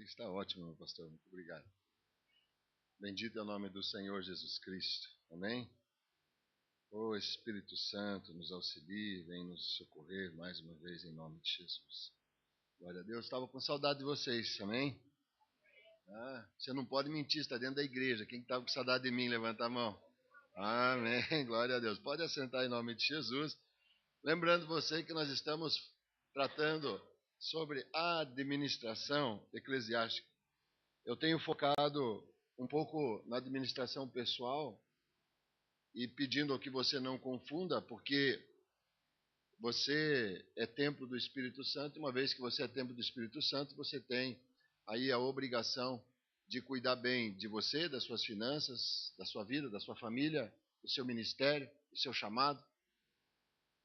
Está ótimo, meu pastor. Muito obrigado. Bendito é o nome do Senhor Jesus Cristo. Amém? O Espírito Santo nos auxilie, vem nos socorrer mais uma vez em nome de Jesus. Glória a Deus. Estava com saudade de vocês. Amém? Você não pode mentir, está dentro da igreja. Quem estava com saudade de mim, levanta a mão. Amém. Glória a Deus. Pode assentar em nome de Jesus. Lembrando você que nós estamos tratando sobre a administração eclesiástica. Eu tenho focado um pouco na administração pessoal e pedindo que você não confunda, porque você é templo do Espírito Santo, e uma vez que você é templo do Espírito Santo, você tem aí a obrigação de cuidar bem de você, das suas finanças, da sua vida, da sua família, do seu ministério, do seu chamado.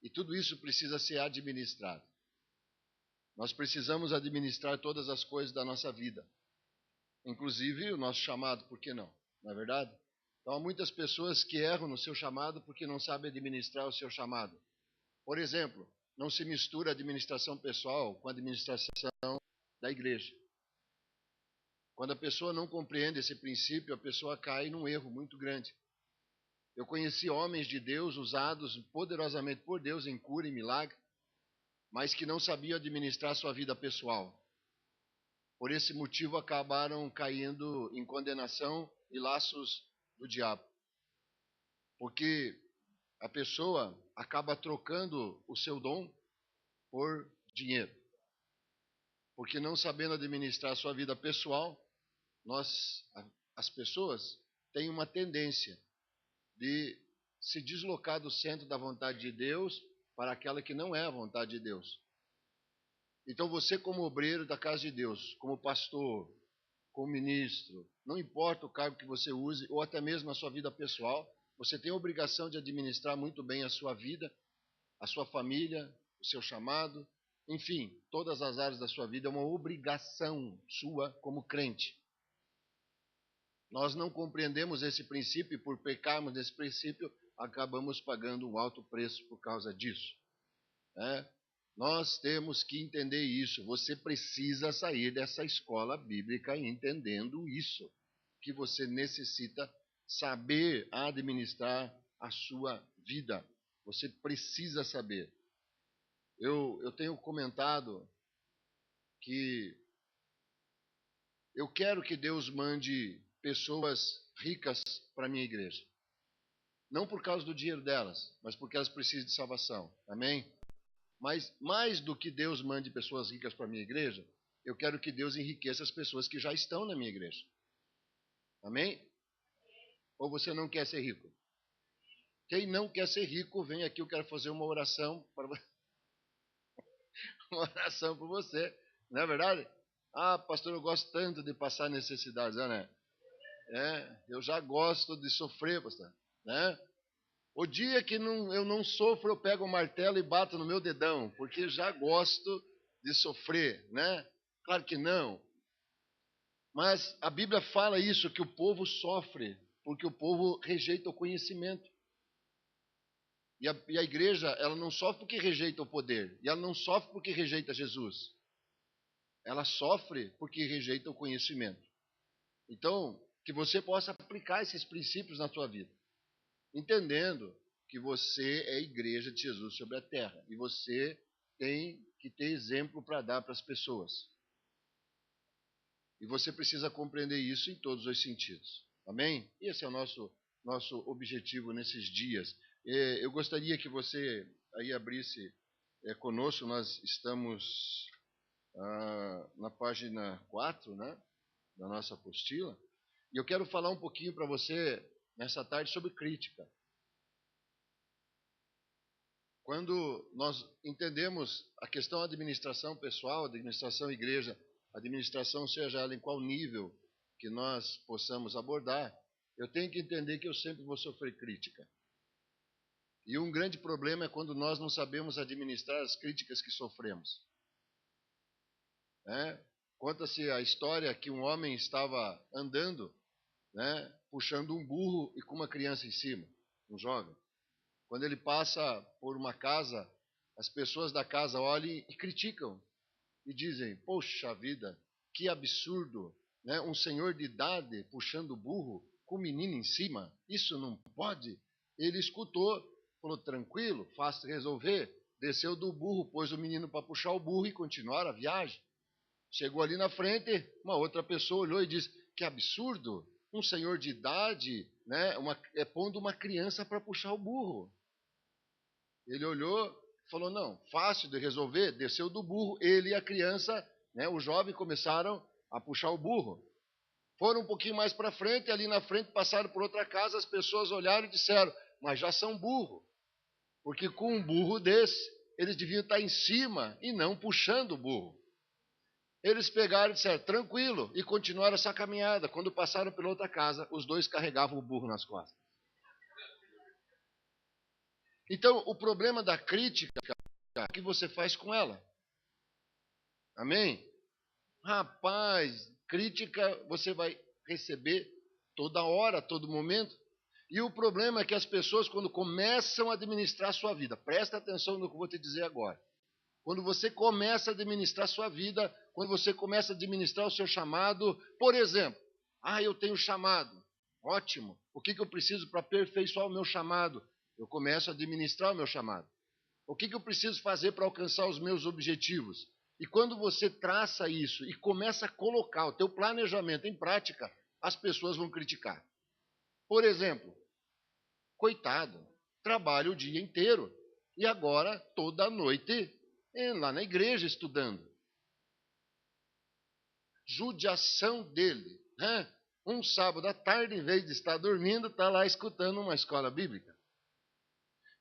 E tudo isso precisa ser administrado. Nós precisamos administrar todas as coisas da nossa vida, inclusive o nosso chamado, por que não? Não é verdade? Então há muitas pessoas que erram no seu chamado porque não sabem administrar o seu chamado. Por exemplo, não se mistura a administração pessoal com a administração da igreja. Quando a pessoa não compreende esse princípio, a pessoa cai num erro muito grande. Eu conheci homens de Deus usados poderosamente por Deus em cura e milagre, mas que não sabiam administrar sua vida pessoal. Por esse motivo acabaram caindo em condenação e laços do diabo. Porque a pessoa acaba trocando o seu dom por dinheiro. Porque não sabendo administrar a sua vida pessoal, as pessoas têm uma tendência de se deslocar do centro da vontade de Deus para aquela que não é a vontade de Deus. Então você, como obreiro da casa de Deus, como pastor, como ministro, não importa o cargo que você use, ou até mesmo a sua vida pessoal, você tem a obrigação de administrar muito bem a sua vida, a sua família, o seu chamado, enfim, todas as áreas da sua vida, é uma obrigação sua como crente. Nós não compreendemos esse princípio e por pecarmos nesse princípio, acabamos pagando um alto preço por causa disso. Nós temos que entender isso. Você precisa sair dessa escola bíblica entendendo isso, que você necessita saber administrar a sua vida. Você precisa saber. Eu tenho comentado que eu quero que Deus mande pessoas ricas para a minha igreja. Não por causa do dinheiro delas, mas porque elas precisam de salvação. Amém? Mas mais do que Deus mande pessoas ricas para a minha igreja, eu quero que Deus enriqueça as pessoas que já estão na minha igreja. Amém? Ou você não quer ser rico? Quem não quer ser rico, vem aqui, eu quero fazer uma oração para uma oração por você. Não é verdade? Ah, pastor, eu gosto tanto de passar necessidades, né? Eu já gosto de sofrer, pastor, né? O dia que eu não sofro, eu pego o martelo e bato no meu dedão, porque já gosto de sofrer, né? Claro que não. Mas a Bíblia fala isso, que o povo sofre, porque o povo rejeita o conhecimento. E a igreja, ela não sofre porque rejeita o poder, e ela não sofre porque rejeita Jesus. Ela sofre porque rejeita o conhecimento. Então, que você possa aplicar esses princípios na sua vida, entendendo que você é a igreja de Jesus sobre a terra e você tem que ter exemplo para dar para as pessoas. E você precisa compreender isso em todos os sentidos. Amém? Esse é o nosso objetivo nesses dias. Eu gostaria que você aí abrisse conosco, nós estamos na página 4, né, da nossa apostila, e eu quero falar um pouquinho para você nessa tarde sobre crítica. Quando nós entendemos a questão da administração pessoal, administração igreja, administração seja ela em qual nível que nós possamos abordar, eu tenho que entender que eu sempre vou sofrer crítica. E um grande problema é quando nós não sabemos administrar as críticas que sofremos. Conta-se a história que um homem estava andando, puxando um burro e com uma criança em cima, um jovem. Quando ele passa por uma casa, as pessoas da casa olham e criticam e dizem: poxa vida, Que absurdo, né? Um senhor de idade puxando o burro com o menino em cima. Isso não pode. Ele escutou, falou, tranquilo, fácil de resolver. Desceu do burro, pôs o menino para puxar o burro e continuaram a viagem. Chegou ali na frente, uma outra pessoa olhou e disse, que absurdo, um senhor de idade, né, pondo uma criança para puxar o burro. Ele olhou, falou, não, fácil de resolver, desceu do burro, ele e a criança, né, o jovem, começaram a puxar o burro. Foram um pouquinho mais para frente, ali na frente passaram por outra casa, as pessoas olharam e disseram, mas já são burro, porque com um burro desse, eles deviam estar em cima e não puxando o burro. Eles pegaram e disseram, tranquilo, e continuaram essa caminhada. Quando passaram pela outra casa, os dois carregavam o burro nas costas. Então, o problema da crítica é o que você faz com ela. Amém? Rapaz, crítica você vai receber toda hora, todo momento. E o problema é que as pessoas, quando começam a administrar a sua vida, presta atenção no que eu vou te dizer agora. Quando você começa a administrar a sua vida, quando você começa a administrar o seu chamado, por exemplo, eu tenho chamado, ótimo, o que eu preciso para aperfeiçoar o meu chamado? Eu começo a administrar o meu chamado. O que eu preciso fazer para alcançar os meus objetivos? E quando você traça isso e começa a colocar o teu planejamento em prática, as pessoas vão criticar. Por exemplo, coitado, trabalha o dia inteiro e agora toda noite lá na igreja estudando. Judiação dele. Né? Um sábado à tarde, em vez de estar dormindo, está lá escutando uma escola bíblica.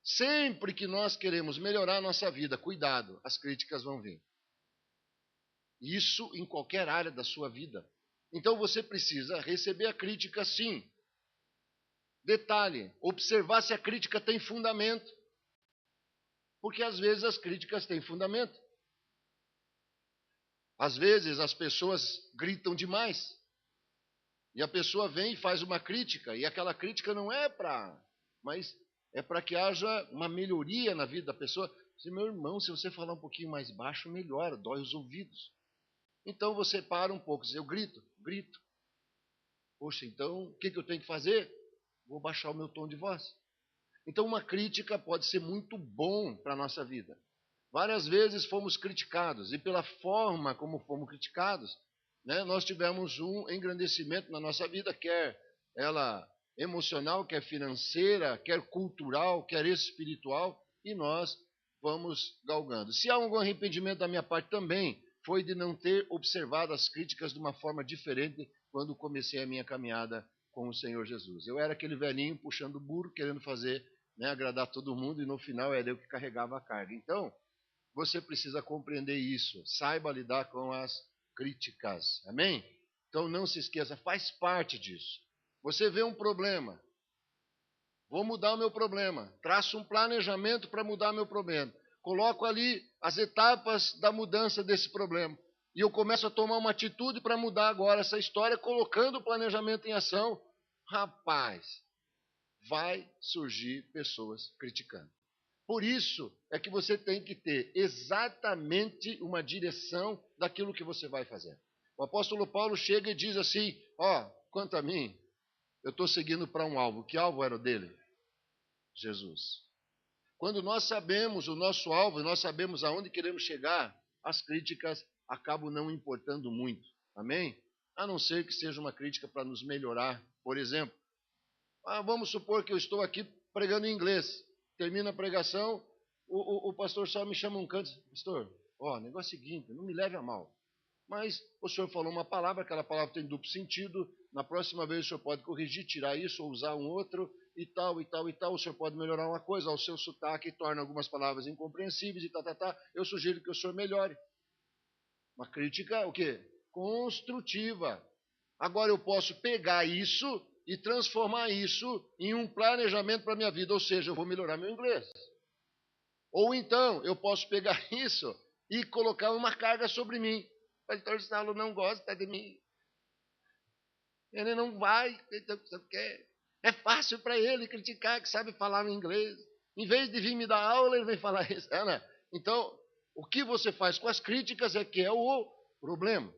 Sempre que nós queremos melhorar a nossa vida, cuidado, as críticas vão vir. Isso em qualquer área da sua vida. Então você precisa receber a crítica sim. Detalhe, observar se a crítica tem fundamento. Porque às vezes as críticas têm fundamento. Às vezes as pessoas gritam demais. E a pessoa vem e faz uma crítica, e aquela crítica não é mas é para que haja uma melhoria na vida da pessoa. Meu irmão, se você falar um pouquinho mais baixo, melhora, dói os ouvidos. Então você para um pouco, diz, eu grito. Poxa, então o que eu tenho que fazer? Vou baixar o meu tom de voz. Então uma crítica pode ser muito bom para a nossa vida. Várias vezes fomos criticados, e pela forma como fomos criticados, né, nós tivemos um engrandecimento na nossa vida, quer ela emocional, quer financeira, quer cultural, quer espiritual, e nós vamos galgando. Se há algum arrependimento da minha parte também, foi de não ter observado as críticas de uma forma diferente quando comecei a minha caminhada com o Senhor Jesus. Eu era aquele velhinho puxando o burro, querendo fazer, né, agradar todo mundo, e no final era eu que carregava a carga. Então, você precisa compreender isso. Saiba lidar com as críticas. Amém? Então não se esqueça, faz parte disso. Você vê um problema. Vou mudar o meu problema. Traço um planejamento para mudar meu problema. Coloco ali as etapas da mudança desse problema. E eu começo a tomar uma atitude para mudar agora essa história, colocando o planejamento em ação. Rapaz, vai surgir pessoas criticando. Por isso é que você tem que ter exatamente uma direção daquilo que você vai fazer. O apóstolo Paulo chega e diz assim, quanto a mim, eu estou seguindo para um alvo. Que alvo era o dele? Jesus. Quando nós sabemos o nosso alvo, nós sabemos aonde queremos chegar, as críticas acabam não importando muito. Amém? A não ser que seja uma crítica para nos melhorar. Por exemplo, vamos supor que eu estou aqui pregando em inglês. Termina a pregação, o pastor só me chama um canto. Pastor, o negócio é o seguinte, não me leve a mal. Mas o senhor falou uma palavra, aquela palavra tem duplo sentido. Na próxima vez o senhor pode corrigir, tirar isso ou usar um outro e tal. O senhor pode melhorar uma coisa, o seu sotaque torna algumas palavras incompreensíveis e tal. Eu sugiro que o senhor melhore. Uma crítica, o quê? Construtiva. Agora eu posso pegar isso e transformar isso em um planejamento para a minha vida, ou seja, eu vou melhorar meu inglês. Ou então, eu posso pegar isso e colocar uma carga sobre mim. O pastor Saulo não gosta de mim. Ele não vai. É fácil para ele criticar que sabe falar inglês. Em vez de vir me dar aula, ele vem falar isso. Então, o que você faz com as críticas é que é o problema.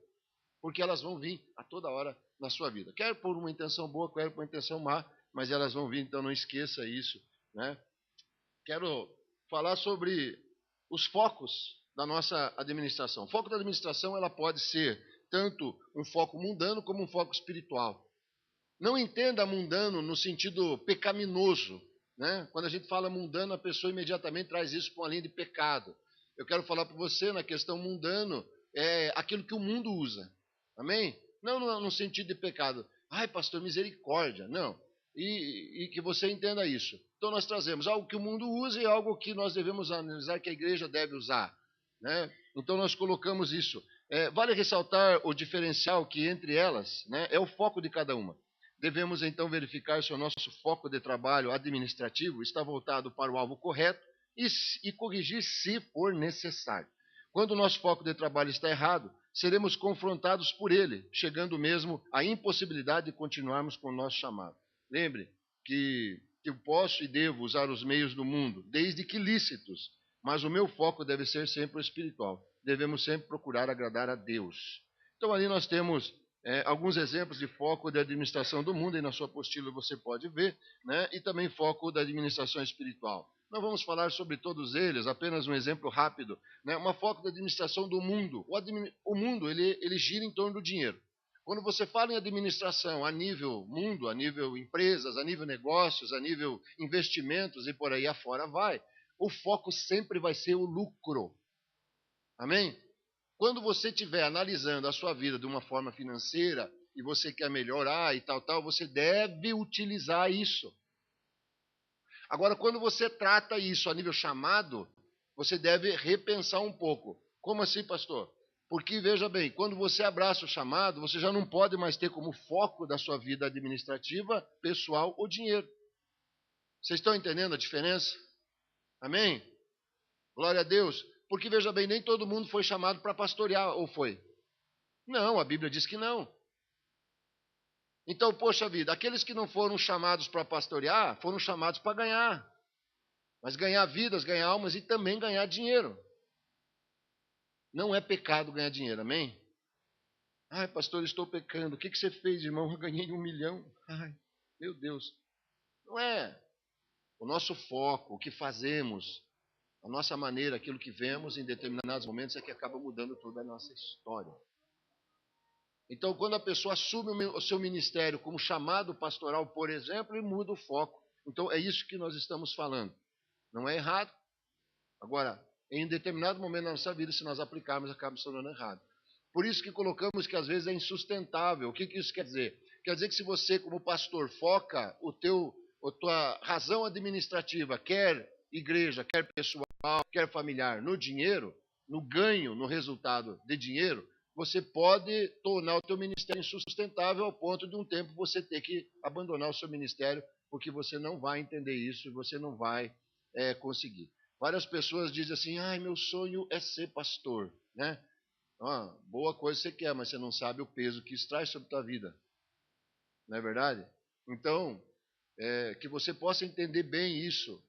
porque elas vão vir a toda hora na sua vida. Quer por uma intenção boa, quer por uma intenção má, mas elas vão vir, então não esqueça isso, né? Quero falar sobre os focos da nossa administração. O foco da administração ela pode ser tanto um foco mundano como um foco espiritual. Não entenda mundano no sentido pecaminoso, né? Quando a gente fala mundano, a pessoa imediatamente traz isso para uma linha de pecado. Eu quero falar para você na questão mundano, é aquilo que o mundo usa. Amém? Não no sentido de pecado. Ai, pastor, misericórdia. Não. E que você entenda isso. Então nós trazemos algo que o mundo usa e algo que nós devemos analisar que a igreja deve usar, né? Então nós colocamos isso. Vale ressaltar o diferencial que entre elas, né, é o foco de cada uma. Devemos então verificar se o nosso foco de trabalho administrativo está voltado para o alvo correto e corrigir se for necessário. Quando o nosso foco de trabalho está errado, seremos confrontados por ele, chegando mesmo à impossibilidade de continuarmos com o nosso chamado. Lembre que eu posso e devo usar os meios do mundo, desde que lícitos, mas o meu foco deve ser sempre o espiritual. Devemos sempre procurar agradar a Deus. Então ali nós temos alguns exemplos de foco de administração do mundo, e na sua apostila você pode ver, né? E também foco da administração espiritual. Não vamos falar sobre todos eles, apenas um exemplo rápido, né? Uma foco da administração do mundo. O mundo ele gira em torno do dinheiro. Quando você fala em administração a nível mundo, a nível empresas, a nível negócios, a nível investimentos e por aí afora vai, o foco sempre vai ser o lucro. Amém? Quando você estiver analisando a sua vida de uma forma financeira e você quer melhorar e tal, você deve utilizar isso. Agora, quando você trata isso a nível chamado, você deve repensar um pouco. Como assim, pastor? Porque, veja bem, quando você abraça o chamado, você já não pode mais ter como foco da sua vida administrativa, pessoal, o dinheiro. Vocês estão entendendo a diferença? Amém? Glória a Deus. Porque, veja bem, nem todo mundo foi chamado para pastorear, ou foi? Não, a Bíblia diz que não. Então, poxa vida, aqueles que não foram chamados para pastorear, foram chamados para ganhar. Mas ganhar vidas, ganhar almas e também ganhar dinheiro. Não é pecado ganhar dinheiro, amém? Ai, pastor, estou pecando. O que você fez, irmão? Eu ganhei 1 milhão. Ai, meu Deus. Não é. O nosso foco, o que fazemos, a nossa maneira, aquilo que vemos em determinados momentos é que acaba mudando toda a nossa história. Então, quando a pessoa assume o seu ministério como chamado pastoral, por exemplo, ele muda o foco. Então, é isso que nós estamos falando. Não é errado. Agora, em determinado momento da nossa vida, se nós aplicarmos, acaba se tornando errado. Por isso que colocamos que às vezes é insustentável. O que isso quer dizer? Quer dizer que se você, como pastor, foca a tua razão administrativa, quer igreja, quer pessoal, quer familiar, no dinheiro, no ganho, no resultado de dinheiro, você pode tornar o teu ministério insustentável ao ponto de um tempo você ter que abandonar o seu ministério, porque você não vai entender isso e você não vai conseguir. Várias pessoas dizem assim, meu sonho é ser pastor, né? Boa coisa você quer, mas você não sabe o peso que isso traz sobre a tua vida. Não é verdade? Então, que você possa entender bem isso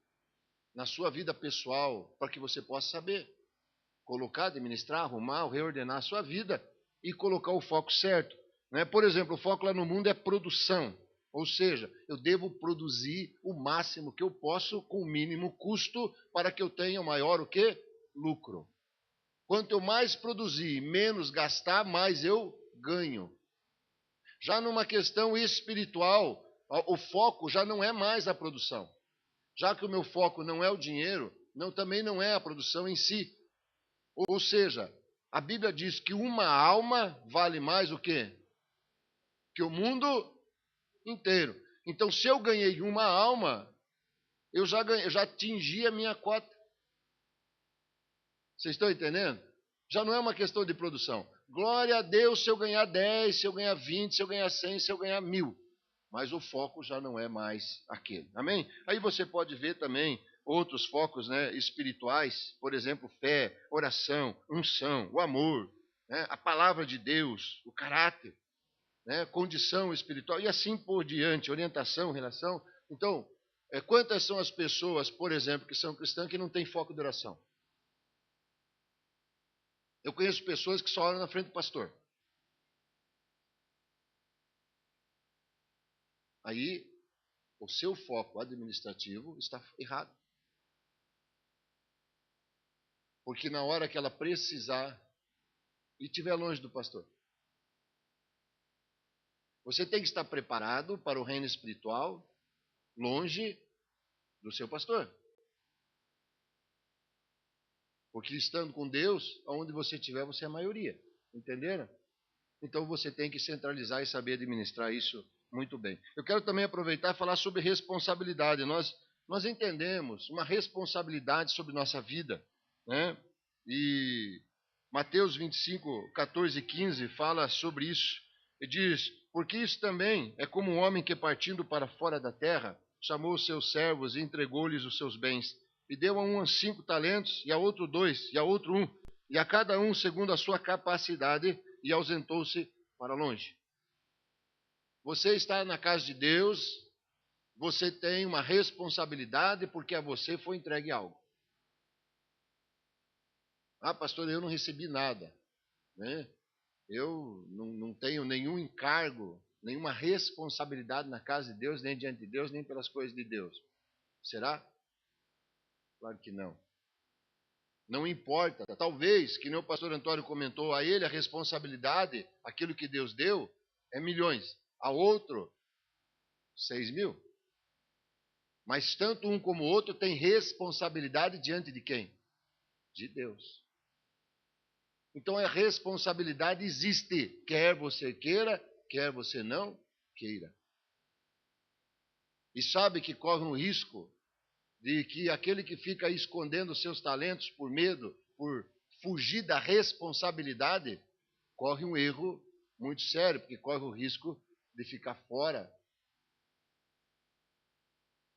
na sua vida pessoal, para que você possa saber colocar, administrar, arrumar, reordenar a sua vida e colocar o foco certo, né? Por exemplo, o foco lá no mundo é produção. Ou seja, eu devo produzir o máximo que eu posso com o mínimo custo para que eu tenha o maior o quê? Lucro. Quanto eu mais produzir, menos gastar, mais eu ganho. Já numa questão espiritual, o foco já não é mais a produção. Já que o meu foco não é o dinheiro, também não é a produção em si. Ou seja, a Bíblia diz que uma alma vale mais o quê? Que o mundo inteiro. Então, se eu ganhei uma alma, eu já atingi a minha cota. Vocês estão entendendo? Já não é uma questão de produção. Glória a Deus se eu ganhar 10, se eu ganhar 20, se eu ganhar 100, se eu ganhar 1000. Mas o foco já não é mais aquele. Amém? Aí você pode ver também outros focos, né, espirituais, por exemplo, fé, oração, unção, o amor, né, a palavra de Deus, o caráter, né, condição espiritual e assim por diante, orientação, relação. Então, quantas são as pessoas, por exemplo, que são cristãs que não têm foco de oração? Eu conheço pessoas que só oram na frente do pastor. aí o seu foco administrativo está errado. Porque na hora que ela precisar e estiver longe do pastor, você tem que estar preparado para o reino espiritual longe do seu pastor. Porque estando com Deus, aonde você estiver, você é a maioria. Entenderam? Então você tem que centralizar e saber administrar isso muito bem. Eu quero também aproveitar e falar sobre responsabilidade. Nós entendemos uma responsabilidade sobre nossa vida, né? E Mateus 25, 14 e 15 fala sobre isso. E diz: porque isso também é como um homem que, partindo para fora da terra, chamou os seus servos e entregou-lhes os seus bens. E deu a um 5 talentos, e a outro 2, e a outro 1, e a cada um segundo a sua capacidade, e ausentou-se para longe. Você está na casa de Deus, você tem uma responsabilidade, porque a você foi entregue algo. Ah, pastor, eu não recebi nada, né? Eu não tenho nenhum encargo, nenhuma responsabilidade na casa de Deus, nem diante de Deus, nem pelas coisas de Deus. Será? Claro que não. Não importa. Talvez, que nem o pastor Antônio comentou, a ele a responsabilidade, aquilo que Deus deu, é milhões. A outro, 6.000. Mas tanto um como o outro tem responsabilidade diante de quem? De Deus. Então a responsabilidade existe, quer você queira, quer você não queira. E sabe que corre um risco de que aquele que fica escondendo seus talentos por medo, por fugir da responsabilidade, corre um erro muito sério, porque corre o risco de ficar fora.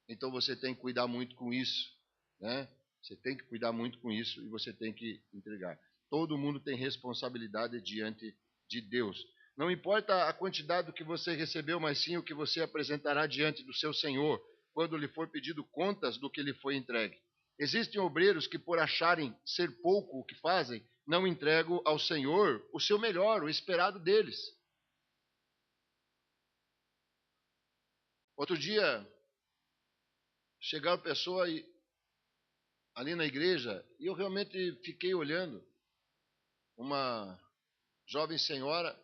Então você tem que cuidar muito com isso, né? Você tem que cuidar muito com isso e você tem que entregar. Todo mundo tem responsabilidade diante de Deus. Não importa a quantidade do que você recebeu, mas sim o que você apresentará diante do seu Senhor, quando lhe for pedido contas do que lhe foi entregue. Existem obreiros que, por acharem ser pouco o que fazem, não entregam ao Senhor o seu melhor, o esperado deles. Outro dia, chegaram pessoa ali na igreja e eu realmente fiquei olhando uma jovem senhora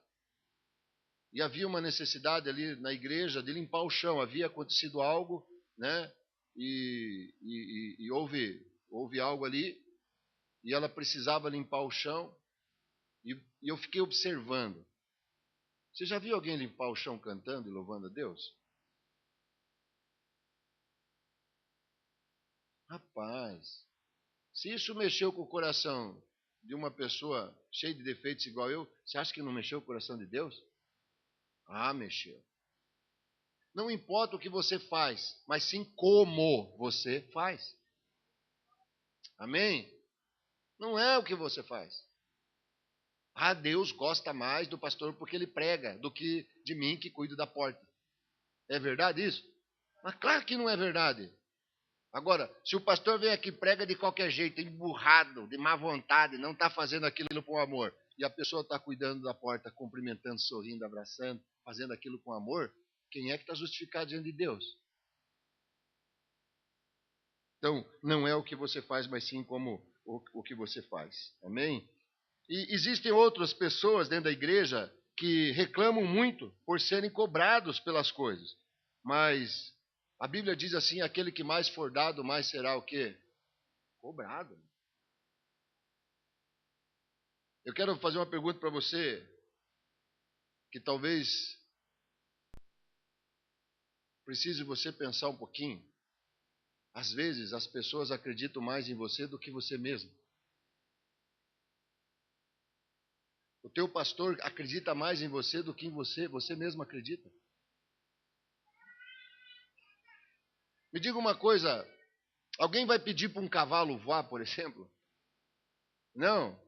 e havia uma necessidade ali na igreja de limpar o chão. Havia acontecido algo, né? E houve algo ali e ela precisava limpar o chão e eu fiquei observando. Você já viu alguém limpar o chão cantando e louvando a Deus? Rapaz, se isso mexeu com o coração de uma pessoa cheia de defeitos igual eu, você acha que não mexeu com o coração de Deus? Ah, mexeu. Não importa o que você faz, mas sim como você faz. Amém? Não é o que você faz. Ah, Deus gosta mais do pastor porque ele prega do que de mim que cuido da porta. É verdade isso? Mas claro que não é verdade. Agora, se o pastor vem aqui e prega de qualquer jeito, emburrado, de má vontade, não está fazendo aquilo com amor, e a pessoa está cuidando da porta, cumprimentando, sorrindo, abraçando, fazendo aquilo com amor, quem é que está justificado diante de Deus? Então, não é o que você faz, mas sim como o que você faz. Amém? E existem outras pessoas dentro da igreja que reclamam muito por serem cobrados pelas coisas. Mas a Bíblia diz assim: aquele que mais for dado, mais será o quê? Cobrado. Eu quero fazer uma pergunta para você, que talvez precise você pensar um pouquinho. Às vezes as pessoas acreditam mais em você do que você mesmo. O teu pastor acredita mais em você do que em você mesmo acredita. Me diga uma coisa, alguém vai pedir para um cavalo voar, por exemplo? Não.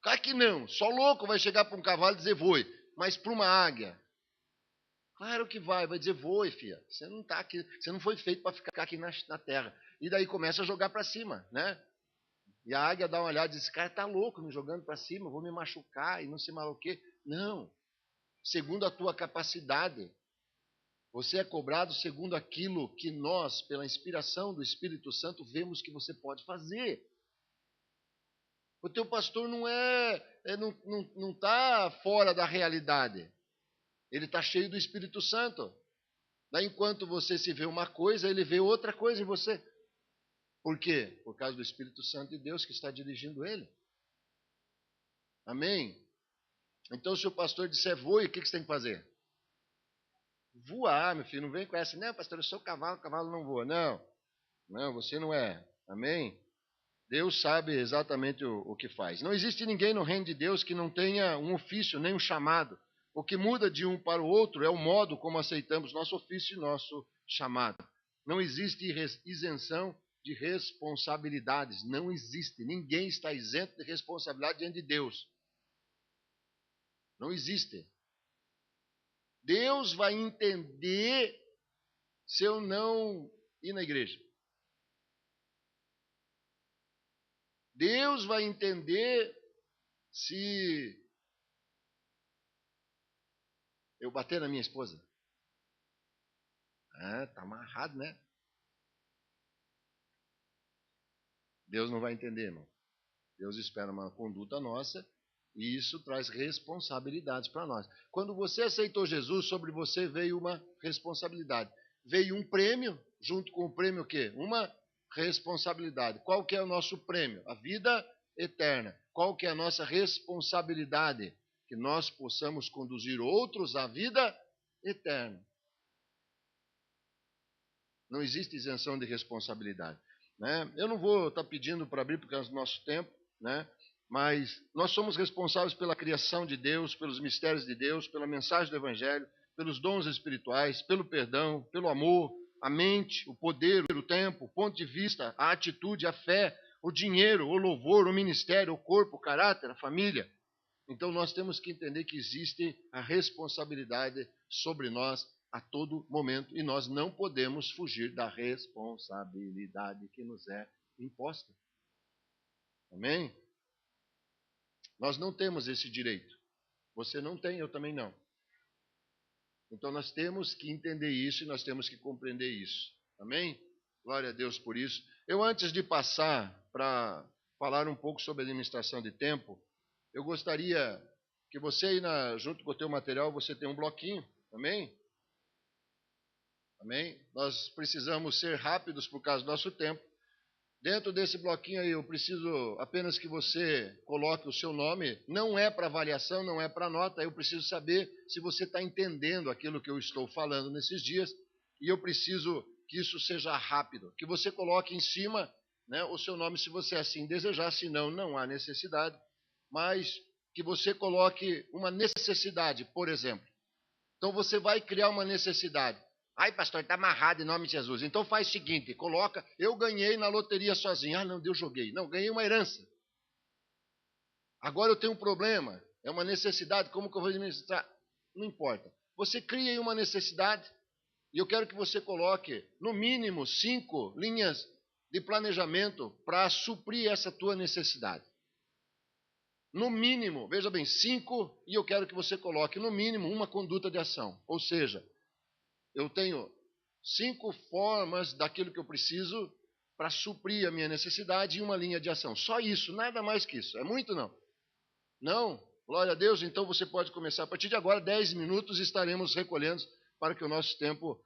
Claro que não. Só louco vai chegar para um cavalo e dizer voe. Mas para uma águia, claro que vai dizer voe, filha. Você não tá aqui, você não foi feito para ficar aqui na terra. E daí começa a jogar para cima, né? E a águia dá uma olhada e diz: esse cara tá louco me jogando para cima, eu vou me machucar e não sei mais o quê. Não. Segundo a tua capacidade. Você é cobrado segundo aquilo que nós, pela inspiração do Espírito Santo, vemos que você pode fazer. O teu pastor não está fora da realidade. Ele está cheio do Espírito Santo. Daí, enquanto você se vê uma coisa, ele vê outra coisa em você. Por quê? Por causa do Espírito Santo de Deus que está dirigindo ele. Amém? Então, se o pastor disser voe, o que você tem que fazer? Voar, meu filho. Não vem com essa. Não, pastor, eu sou cavalo, cavalo não voa. Não, você não é. Amém? Deus sabe exatamente o que faz. Não existe ninguém no reino de Deus que não tenha um ofício, nem um chamado. O que muda de um para o outro é o modo como aceitamos nosso ofício e nosso chamado. Não existe isenção de responsabilidades. Não existe. Ninguém está isento de responsabilidade diante de Deus. Não existe. Deus vai entender se eu não ir na igreja. Deus vai entender se eu bater na minha esposa. Tá amarrado, né? Deus não vai entender, irmão. Deus espera uma conduta nossa e isso traz responsabilidades para nós. Quando você aceitou Jesus, sobre você veio uma responsabilidade. Veio um prêmio, junto com o prêmio o quê? Uma responsabilidade. Qual que é o nosso prêmio? A vida eterna. Qual que é a nossa responsabilidade? Que nós possamos conduzir outros à vida eterna. Não existe isenção de responsabilidade. Né? Eu não vou estar pedindo para abrir por causa do nosso tempo, né? Mas nós somos responsáveis pela criação de Deus, pelos mistérios de Deus, pela mensagem do Evangelho, pelos dons espirituais, pelo perdão, pelo amor, a mente, o poder, o tempo, o ponto de vista, a atitude, a fé, o dinheiro, o louvor, o ministério, o corpo, o caráter, a família. Então nós temos que entender que existe a responsabilidade sobre nós a todo momento e nós não podemos fugir da responsabilidade que nos é imposta. Amém? Nós não temos esse direito. Você não tem, eu também não. Então nós temos que entender isso e nós temos que compreender isso. Amém? Glória a Deus por isso. Eu, antes de passar para falar um pouco sobre administração de tempo, eu gostaria que você aí, junto com o teu material, você tenha um bloquinho. Amém? Amém? Nós precisamos ser rápidos por causa do nosso tempo. Dentro desse bloquinho aí, eu preciso apenas que você coloque o seu nome. Não é para avaliação, não é para nota. Eu preciso saber se você está entendendo aquilo que eu estou falando nesses dias. E eu preciso que isso seja rápido. Que você coloque em cima, né, o seu nome se você assim desejar. Se não, não há necessidade. Mas que você coloque uma necessidade, por exemplo. Então você vai criar uma necessidade. Ai, pastor, está amarrado em nome de Jesus. Então faz o seguinte, coloca, eu ganhei na loteria sozinho. Ah, não, Deus joguei. Não, ganhei uma herança. Agora eu tenho um problema, é uma necessidade, como que eu vou administrar? Não importa. Você cria aí uma necessidade e eu quero que você coloque, no mínimo, 5 linhas de planejamento para suprir essa tua necessidade. No mínimo, veja bem, 5, e eu quero que você coloque, no mínimo, uma conduta de ação. Ou seja, eu tenho 5 formas daquilo que eu preciso para suprir a minha necessidade e uma linha de ação. Só isso, nada mais que isso. É muito, não? Não? Glória a Deus. Então você pode começar. A partir de agora, 10 minutos, estaremos recolhendo para que o nosso tempo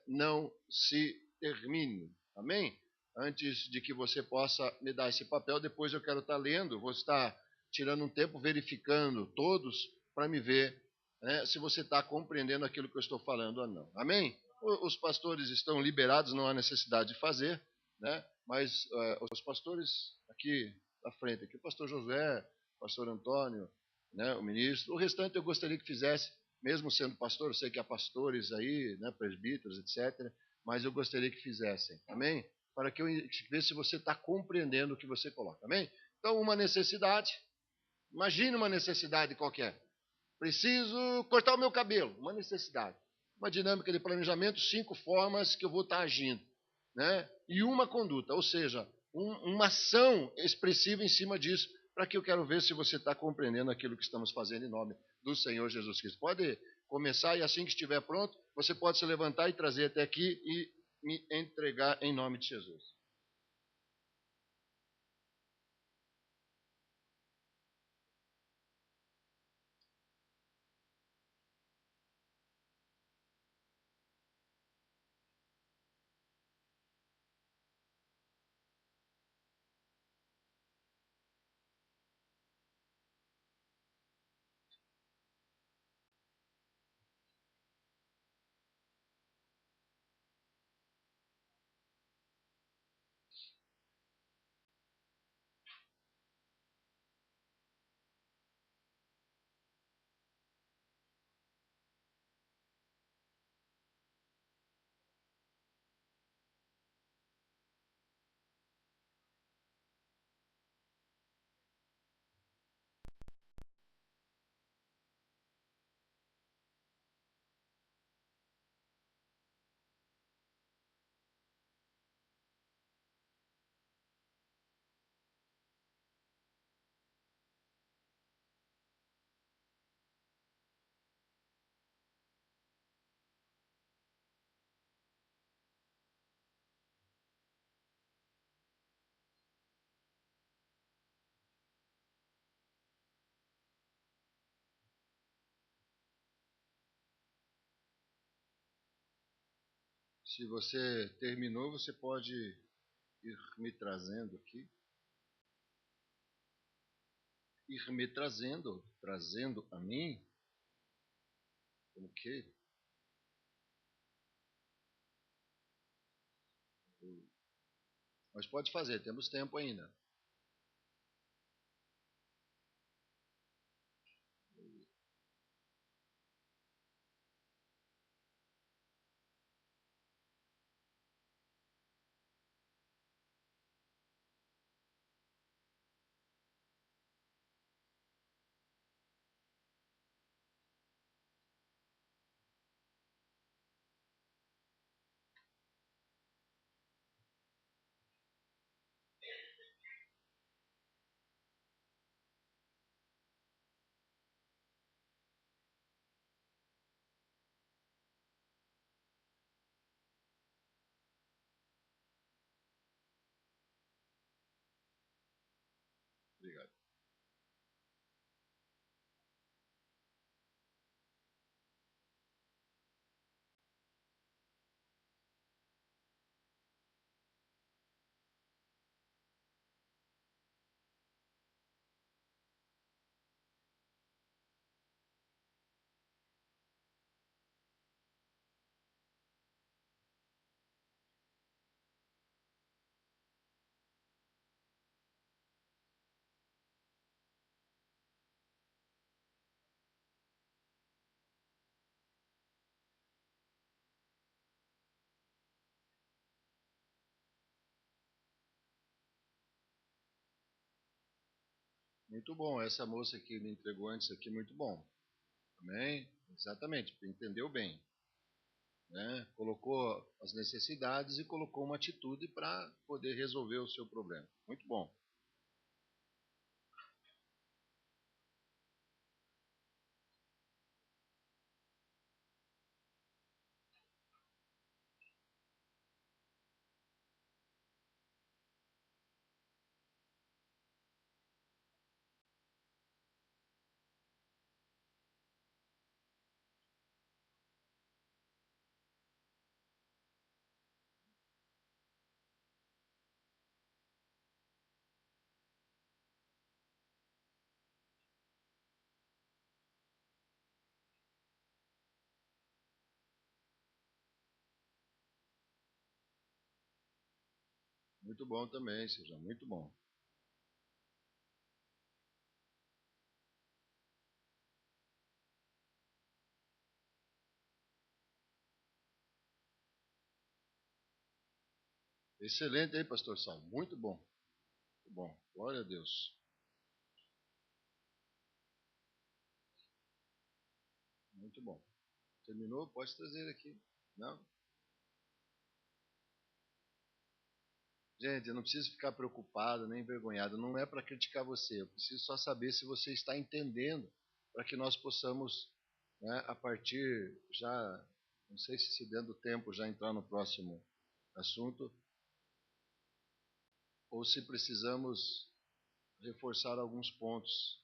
não se termine. Amém? Antes de que você possa me dar esse papel, depois eu quero estar lendo, vou estar tirando um tempo, verificando todos, para me ver se você está compreendendo aquilo que eu estou falando ou não. Amém? Os pastores estão liberados, não há necessidade de fazer, né? Mas os pastores aqui à frente, aqui, o pastor Josué, o pastor Antônio, né, o ministro, o restante eu gostaria que fizesse, mesmo sendo pastor, eu sei que há pastores aí, né, presbíteros, etc., mas eu gostaria que fizessem, amém? Para que eu veja se você está compreendendo o que você coloca, amém? Então, uma necessidade, imagine uma necessidade qualquer. Preciso cortar o meu cabelo, uma necessidade. Uma dinâmica de planejamento, 5 formas que eu vou estar agindo, né? E uma conduta, ou seja, uma ação expressiva em cima disso, para que eu quero ver se você está compreendendo aquilo que estamos fazendo em nome do Senhor Jesus Cristo. Pode começar, e assim que estiver pronto, você pode se levantar e trazer até aqui e me entregar em nome de Jesus. Se você terminou, você pode ir me trazendo aqui. Ir me trazendo a mim. Ok? Mas pode fazer, temos tempo ainda. Obrigado. Muito bom. Essa moça que me entregou antes aqui, muito bom. Amém? Exatamente, entendeu bem. Né? Colocou as necessidades e colocou uma atitude para poder resolver o seu problema. Muito bom. Muito bom também, seja muito bom. Excelente aí, pastor Sal. Muito bom. Muito bom. Glória a Deus. Muito bom. Terminou? Pode trazer aqui. Não? Gente, eu não preciso ficar preocupado nem envergonhado. Não é para criticar você. Eu preciso só saber se você está entendendo para que nós possamos, né, a partir já, não sei se dando tempo já entrar no próximo assunto, ou se precisamos reforçar alguns pontos.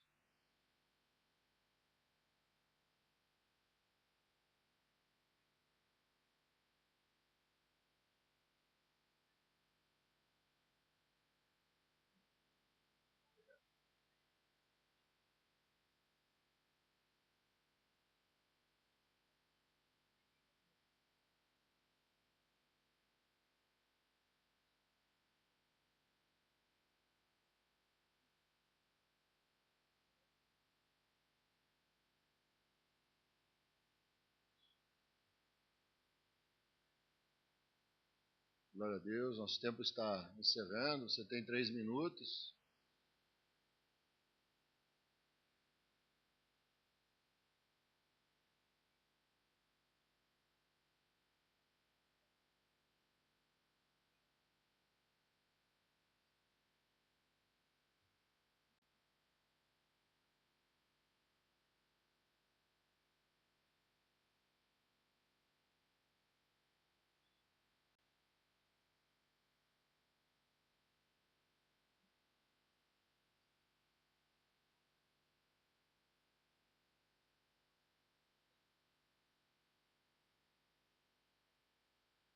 Glória a Deus, nosso tempo está encerrando, você tem 3 minutos.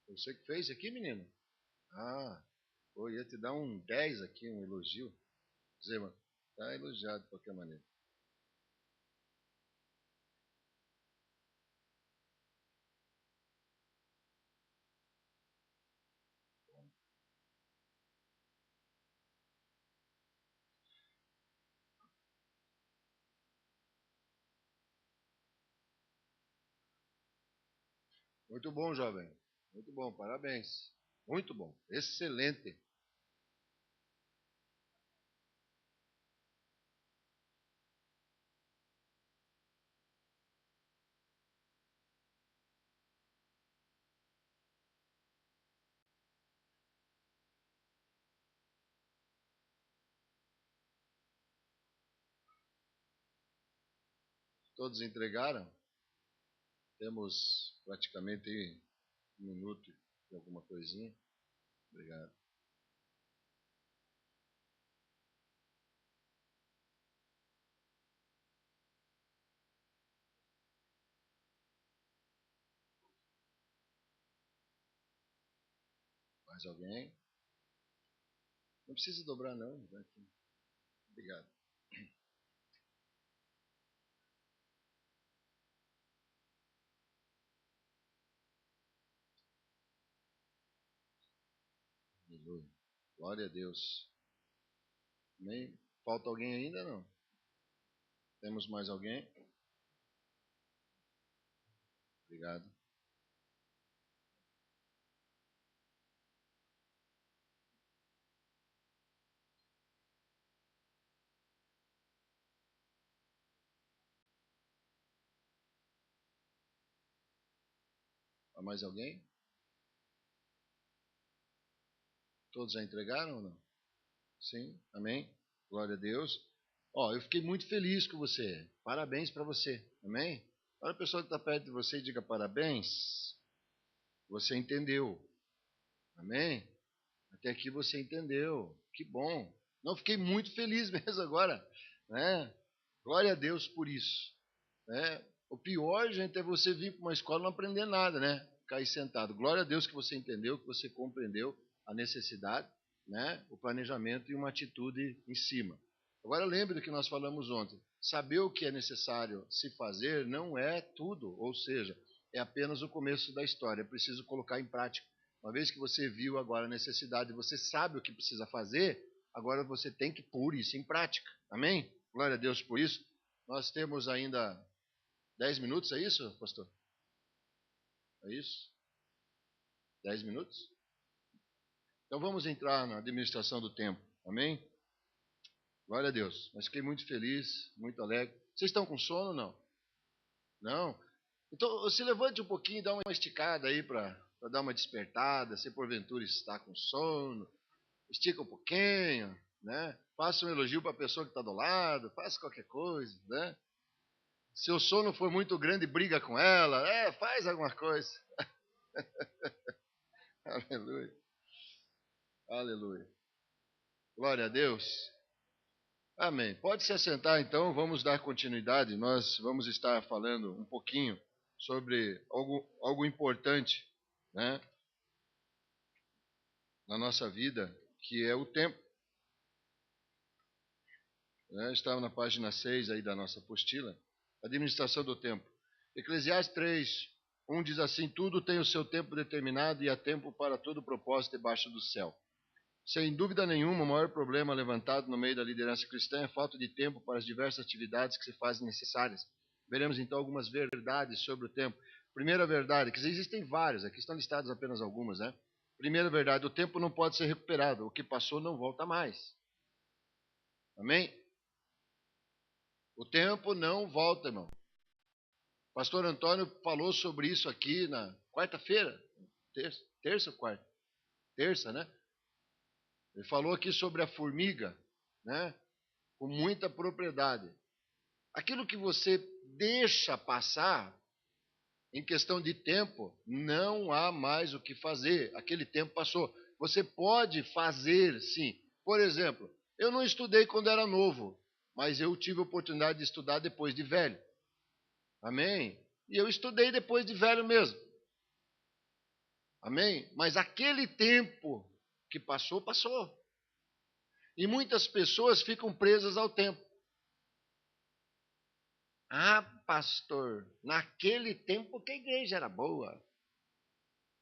Você que fez aqui, menino? Ah, eu ia te dar um 10 aqui, um elogio. Dizer, mano, está elogiado de qualquer maneira. Muito bom, jovem. Muito bom, parabéns. Muito bom, excelente. Todos entregaram? Temos praticamente aí 1 minuto e alguma coisinha. Obrigado. Mais alguém? Não precisa dobrar, não. Obrigado. Aleluia. Glória a Deus. Amém? Falta alguém ainda, não? Temos mais alguém? Obrigado. Há mais alguém? Todos já entregaram ou não? Sim, amém? Glória a Deus. Ó, eu fiquei muito feliz com você. Parabéns para você, amém? Olha a pessoa que está perto de você e diga parabéns. Você entendeu, amém? Até aqui você entendeu. Que bom. Não, fiquei muito feliz mesmo agora, né? Glória a Deus por isso, né? O pior, gente, é você vir para uma escola e não aprender nada, né? Cair sentado. Glória a Deus que você entendeu, que você compreendeu a necessidade, né? O planejamento e uma atitude em cima. Agora lembre do que nós falamos ontem. Saber o que é necessário se fazer não é tudo, ou seja, é apenas o começo da história. É preciso colocar em prática. Uma vez que você viu agora a necessidade, você sabe o que precisa fazer, agora você tem que pôr isso em prática. Amém? Glória a Deus por isso. Nós temos ainda 10 minutos, é isso, pastor? É isso? 10 minutos? Então vamos entrar na administração do tempo. Amém? Glória a Deus. Mas fiquei muito feliz, muito alegre. Vocês estão com sono ou não? Não? Então se levante um pouquinho e dá uma esticada aí para dar uma despertada. Se porventura está com sono, estica um pouquinho, né? Faça um elogio para a pessoa que está do lado, faça qualquer coisa, né? Se o sono for muito grande, briga com ela. Faz alguma coisa. Aleluia. Aleluia. Glória a Deus. Amém. Pode se assentar então, vamos dar continuidade. Nós vamos estar falando um pouquinho sobre algo importante, né, na nossa vida, que é o tempo. Está na página 6 aí da nossa apostila, administração do tempo. Eclesiastes 3, 1 diz assim: tudo tem o seu tempo determinado e há tempo para todo propósito debaixo do céu. Sem dúvida nenhuma, o maior problema levantado no meio da liderança cristã é a falta de tempo para as diversas atividades que se fazem necessárias. Veremos então algumas verdades sobre o tempo. Primeira verdade, que existem várias, aqui estão listadas apenas algumas, né? Primeira verdade, o tempo não pode ser recuperado, o que passou não volta mais. Amém? O tempo não volta, irmão. Pastor Antônio falou sobre isso aqui na quarta-feira, terça ou quarta? Terça, né? Ele falou aqui sobre a formiga, né? Com muita propriedade. Aquilo que você deixa passar, em questão de tempo, não há mais o que fazer. Aquele tempo passou. Você pode fazer, sim. Por exemplo, eu não estudei quando era novo, mas eu tive a oportunidade de estudar depois de velho. Amém? E eu estudei depois de velho mesmo. Amém? Mas aquele tempo que passou, passou. E muitas pessoas ficam presas ao tempo. Ah, pastor, naquele tempo que a igreja era boa.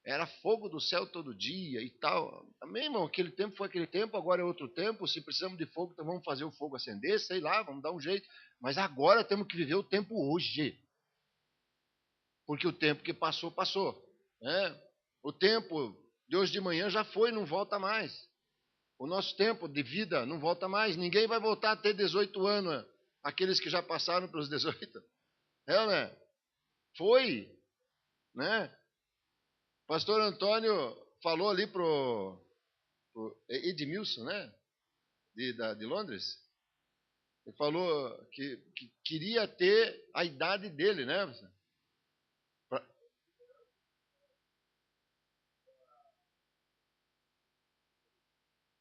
Era fogo do céu todo dia e tal. Amém, irmão? Aquele tempo foi aquele tempo, agora é outro tempo. Se precisamos de fogo, então vamos fazer o fogo acender, sei lá, vamos dar um jeito. Mas agora temos que viver o tempo hoje. Porque o tempo que passou, passou. Né? O tempo de hoje de manhã já foi, não volta mais. O nosso tempo de vida não volta mais. Ninguém vai voltar a ter 18 anos, aqueles que já passaram pelos 18. Né? Foi. Né? Pastor Antônio falou ali pro Edmilson, né? De Londres. Ele falou que queria ter a idade dele, né?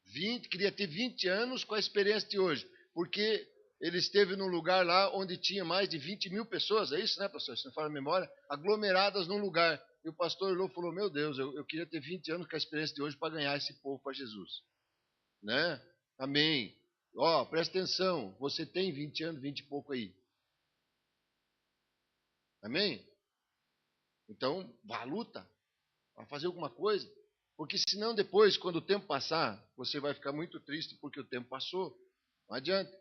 20, queria ter 20 anos com a experiência de hoje, porque ele esteve num lugar lá onde tinha mais de 20 mil pessoas, é isso, né, pastor? Se não fala a memória, aglomeradas num lugar. E o pastor olhou e falou: meu Deus, eu queria ter 20 anos com a experiência de hoje para ganhar esse povo para Jesus. Né? Amém. Ó, presta atenção, você tem 20 anos, 20 e pouco aí. Amém? Então, vá à luta, vá fazer alguma coisa. Porque senão depois, quando o tempo passar, você vai ficar muito triste porque o tempo passou. Não adianta.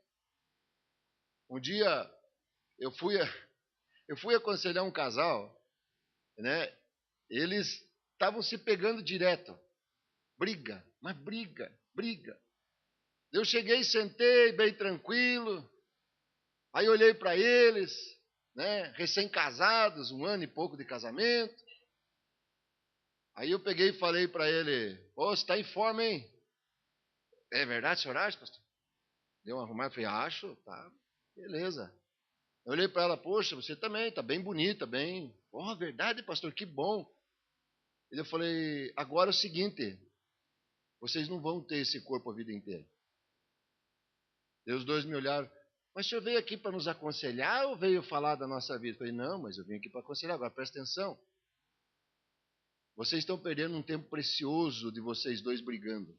Um dia eu fui, eu fui aconselhar um casal, né? Eles estavam se pegando direto. Briga, mas briga, briga. Eu cheguei, sentei bem tranquilo. Aí olhei para eles, né? Recém-casados, 1 ano e pouco de casamento. Aí eu peguei e falei para ele: ô, você está em forma, hein? É verdade, senhor acha, pastor? Deu uma arrumada, falei: acho, tá, beleza. Eu olhei para ela: poxa, você também, está bem bonita, bem. Oh, verdade, pastor, que bom. E eu falei: agora é o seguinte, vocês não vão ter esse corpo a vida inteira. E os dois me olharam: mas o senhor veio aqui para nos aconselhar ou veio falar da nossa vida? Eu falei: não, mas eu vim aqui para aconselhar, agora presta atenção. Vocês estão perdendo um tempo precioso de vocês dois brigando.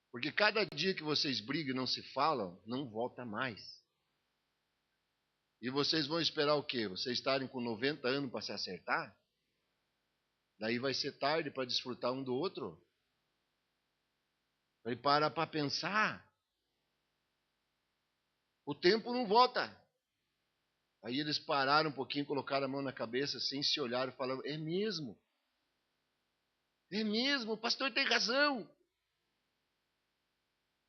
Porque cada dia que vocês brigam e não se falam, não volta mais. E vocês vão esperar o quê? Vocês estarem com 90 anos para se acertar? Daí vai ser tarde para desfrutar um do outro. Aí para pensar. O tempo não volta. Aí eles pararam um pouquinho, colocaram a mão na cabeça, assim, se olharam e falaram: é mesmo? É mesmo? O pastor tem razão.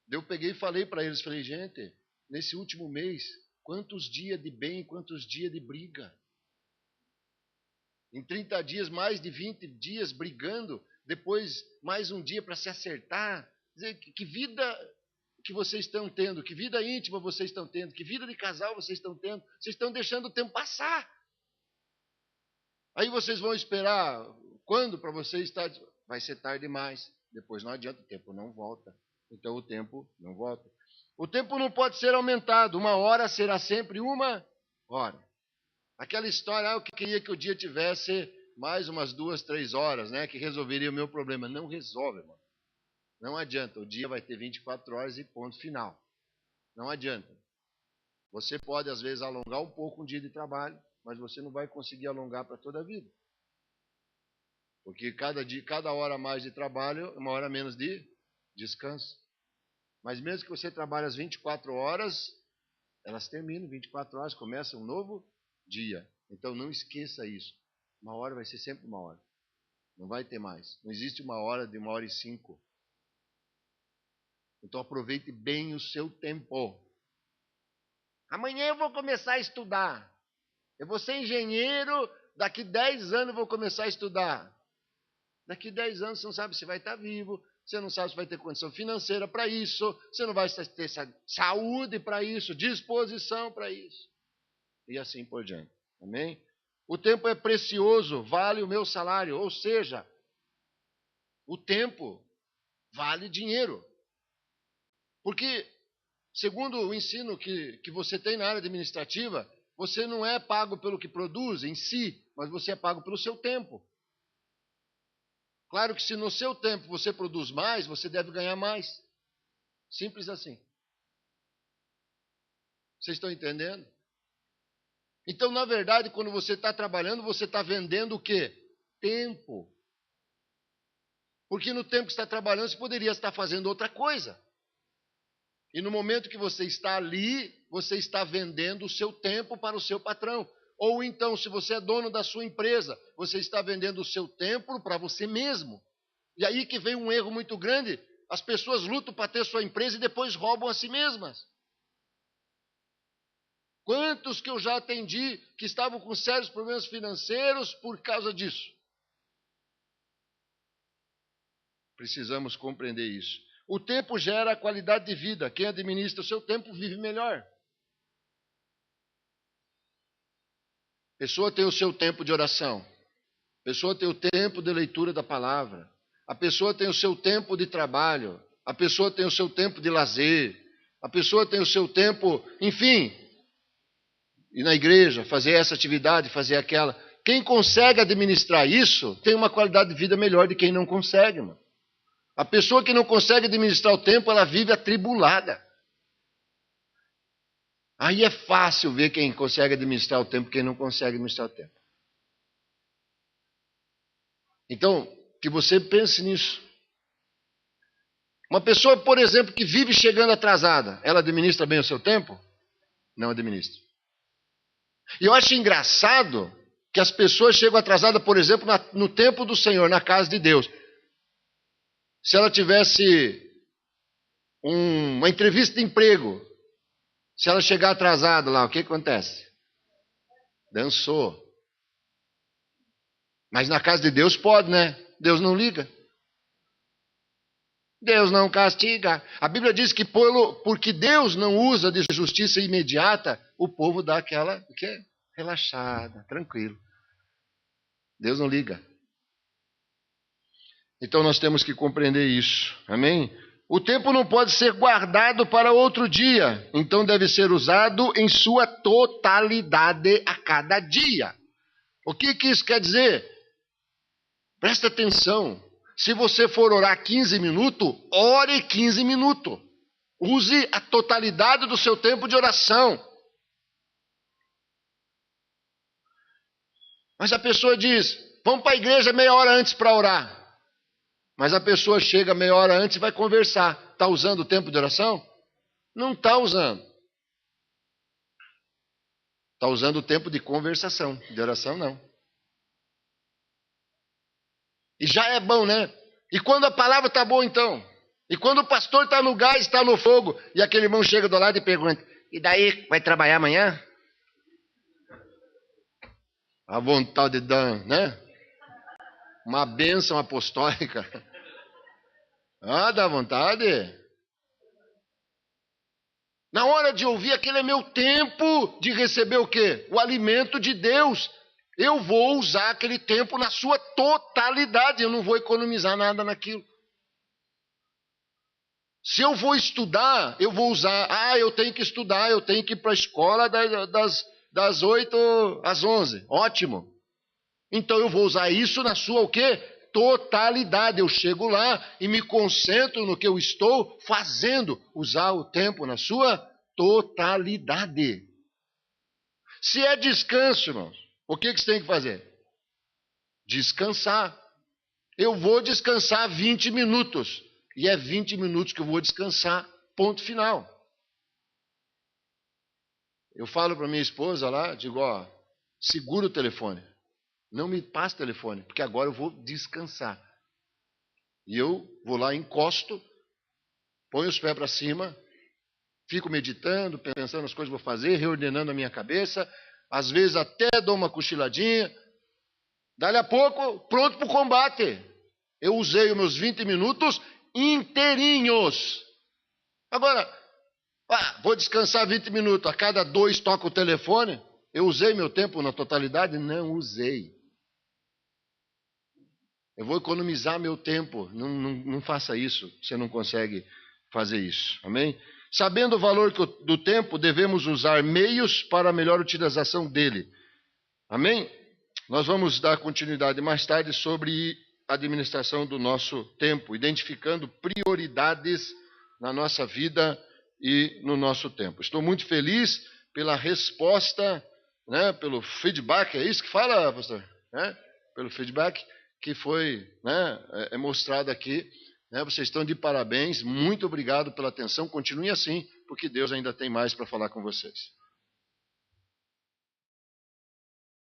Daí eu peguei e falei para eles, falei: gente, nesse último mês, quantos dias de bem, quantos dias de briga? Em 30 dias, mais de 20 dias brigando, depois mais um dia para se acertar. Quer dizer, que vida que vocês estão tendo, que vida íntima vocês estão tendo, que vida de casal vocês estão tendo. Vocês estão deixando o tempo passar. Aí vocês vão esperar quando para vocês estar... Vai ser tarde demais. Depois não adianta, o tempo não volta. Então o tempo não volta. O tempo não pode ser aumentado. 1 hora será sempre 1 hora. Aquela história, eu queria que o dia tivesse mais umas 2, 3 horas, né? Que resolveria o meu problema. Não resolve, mano. Não adianta. O dia vai ter 24 horas e ponto final. Não adianta. Você pode, às vezes, alongar um pouco um dia de trabalho, mas você não vai conseguir alongar para toda a vida. Porque cada hora a mais de trabalho é 1 hora menos de descanso. Mas mesmo que você trabalhe as 24 horas, elas terminam, 24 horas, começa um novo dia. Então não esqueça isso. 1 hora vai ser sempre 1 hora. Não vai ter mais. Não existe 1 hora de 1h05. Então aproveite bem o seu tempo. Amanhã eu vou começar a estudar. Eu vou ser engenheiro, daqui 10 anos eu vou começar a estudar. Daqui 10 anos você não sabe se vai estar vivo, você não sabe se vai ter condição financeira para isso, você não vai ter saúde para isso, disposição para isso. E assim por diante. Amém? O tempo é precioso, vale o meu salário. Ou seja, o tempo vale dinheiro. Porque, segundo o ensino que você tem na área administrativa, você não é pago pelo que produz em si, mas você é pago pelo seu tempo. Claro que se no seu tempo você produz mais, você deve ganhar mais. Simples assim. Vocês estão entendendo? Então, na verdade, quando você está trabalhando, você está vendendo o quê? Tempo. Porque no tempo que está trabalhando, você poderia estar fazendo outra coisa. E no momento que você está ali, você está vendendo o seu tempo para o seu patrão. Ou então, se você é dono da sua empresa, você está vendendo o seu tempo para você mesmo. E aí que vem um erro muito grande. As pessoas lutam para ter sua empresa e depois roubam a si mesmas. Quantos que eu já atendi que estavam com sérios problemas financeiros por causa disso? Precisamos compreender isso. O tempo gera a qualidade de vida. Quem administra o seu tempo vive melhor. A pessoa tem o seu tempo de oração. A pessoa tem o tempo de leitura da palavra. A pessoa tem o seu tempo de trabalho. A pessoa tem o seu tempo de lazer. A pessoa tem o seu tempo, enfim, ir na igreja, fazer essa atividade, fazer aquela. Quem consegue administrar isso tem uma qualidade de vida melhor de quem não consegue, mano. A pessoa que não consegue administrar o tempo, ela vive atribulada. Aí é fácil ver quem consegue administrar o tempo e quem não consegue administrar o tempo. Então, que você pense nisso. Uma pessoa, por exemplo, que vive chegando atrasada, ela administra bem o seu tempo? Não administra. E eu acho engraçado que as pessoas chegam atrasadas, por exemplo, no tempo do Senhor, na casa de Deus. Se ela tivesse uma entrevista de emprego, se ela chegar atrasada lá, o que acontece? Dançou. Mas na casa de Deus pode, né? Deus não liga. Deus não castiga. A Bíblia diz que porque Deus não usa de justiça imediata, o povo dá aquela relaxada, tranquilo. Deus não liga. Então nós temos que compreender isso. Amém? O tempo não pode ser guardado para outro dia. Então deve ser usado em sua totalidade a cada dia. O que isso quer dizer? Presta atenção. Se você for orar 15 minutos, ore 15 minutos. Use a totalidade do seu tempo de oração. Mas a pessoa diz, vamos para a igreja meia hora antes para orar. Mas a pessoa chega meia hora antes e vai conversar. Está usando o tempo de oração? Não está usando. Está usando o tempo de conversação. De oração, não. E já é bom, né? E quando a palavra está boa, então? E quando o pastor está no gás, está no fogo, e aquele irmão chega do lado e pergunta, e daí, vai trabalhar amanhã? A vontade de dar, né? Uma bênção apostólica. Ah, dá vontade? Na hora de ouvir, aquele é meu tempo de receber o quê? O alimento de Deus. Eu vou usar aquele tempo na sua totalidade, eu não vou economizar nada naquilo. Se eu vou estudar, eu vou usar, eu tenho que estudar, eu tenho que ir para a escola das 8 às 11. Ótimo. Então eu vou usar isso na sua o quê? Totalidade. Eu chego lá e me concentro no que eu estou fazendo. Usar o tempo na sua totalidade. Se é descanso, irmãos, o que você tem que fazer? Descansar. Eu vou descansar 20 minutos. E é 20 minutos que eu vou descansar. Ponto final. Eu falo para minha esposa lá, digo, segura o telefone. Não me passe o telefone, porque agora eu vou descansar. E eu vou lá, encosto, ponho os pés para cima, fico meditando, pensando nas coisas que vou fazer, reordenando a minha cabeça. Às vezes até dou uma cochiladinha. Dali a pouco, pronto para o combate. Eu usei os meus 20 minutos inteirinhos. Agora, vou descansar 20 minutos. A cada 2 toca o telefone. Eu usei meu tempo na totalidade? Não usei. Eu vou economizar meu tempo. Não faça isso. Você não consegue fazer isso. Amém? Sabendo o valor do tempo, devemos usar meios para a melhor utilização dele. Amém? Nós vamos dar continuidade mais tarde sobre a administração do nosso tempo, identificando prioridades na nossa vida e no nosso tempo. Estou muito feliz pela resposta, né, pelo feedback, é isso que fala, pastor? Pelo feedback que foi, né, mostrado aqui. Vocês estão de parabéns, muito obrigado pela atenção, continue assim, porque Deus ainda tem mais para falar com vocês.